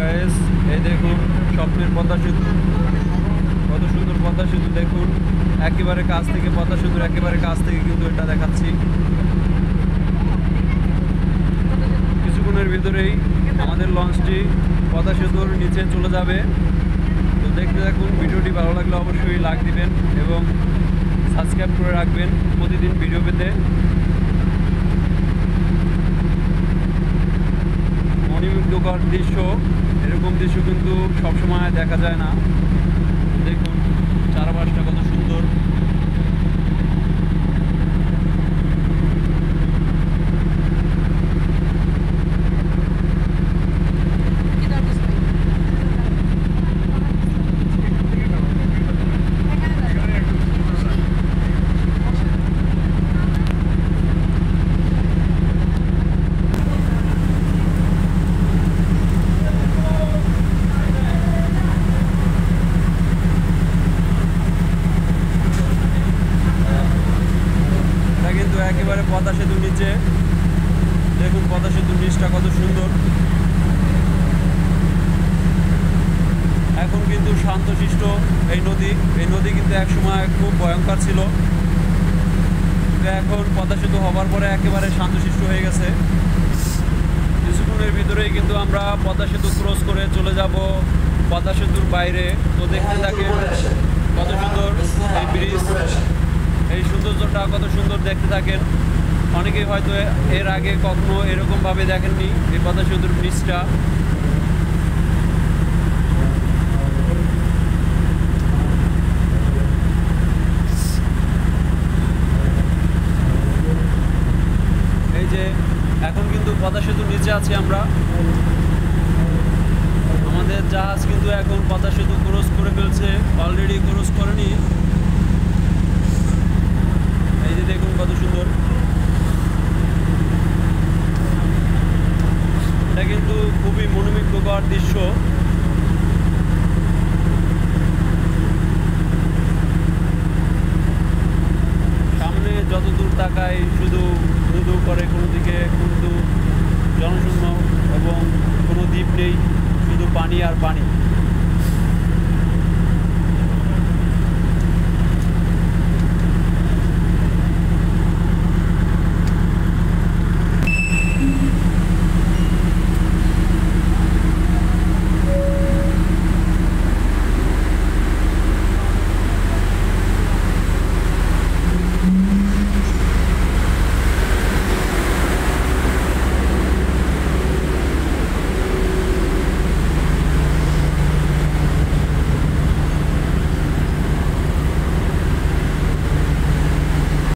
Guys, এই দেখুন স্বপ্নের পদ্মা সেতু, কত সুন্দর পদ্মা সেতু দেখুন। একেবারে কাছ থেকে পদ্মা সেতুর একেবারে কাছ থেকে কিন্তু এটা দেখাচ্ছি। কিছুক্ষণের ভিতরেই আমাদের লঞ্চটি পদ্মা সেতুর নিচে চলে যাবে। তো দেখতে থাকুন, ভিডিওটি ভালো লাগলে অবশ্যই লাইক দিবেন এবং সাবস্ক্রাইব করে রাখবেন প্রতিদিন ভিডিও পেতে। মনোমুগ্ধকর দৃশ্য, এরকম দৃশ্য কিন্তু সবসময় দেখা যায় না। দেখুন চারপাশটা কত সুন্দর। কিন্তু একেবারে পদ্মা সেতুর নিচে দেখুন, পদ্মা সেতুর নিচটা কত সুন্দর। এখন কিন্তু শান্তশিষ্ট এই নদী কিন্তু একসময় খুব ভয়ঙ্কর ছিল, এখন পদ্মা সেতু হবার পরে একেবারে শান্তশিষ্ট হয়ে গেছে। কিছুক্ষণের ভিতরেই কিন্তু আমরা পদ্মা সেতু ক্রস করে চলে যাব পদ্মা সেতুর বাইরে। তো দেখতে থাকেন কত সুন্দর এই ব্রিজ, এই সৌন্দর্যটা কত সুন্দর দেখতে থাকেন। অনেকেই হয়তো এর আগে কখনো এরকমভাবে দেখেননি এই পদ্মা সেতুর ব্রিজটা। এই যে এখন কিন্তু পদ্মা সেতুর নিচে আছি আমরা, আমাদের জাহাজ কিন্তু এখন পদ্মা সেতু ক্রস করে ফেলছে, অলরেডি ক্রস করেনি। এই যে দেখুন কত সুন্দর, এটা কিন্তু খুবই মনোমুগ্ধকর দৃশ্য। সামনে যত দূর তাকাই শুধু ধু করে, কোনো দিকে কিন্তু জনশূন্য এবং কোনো দ্বীপ নেই, শুধু পানি আর পানি।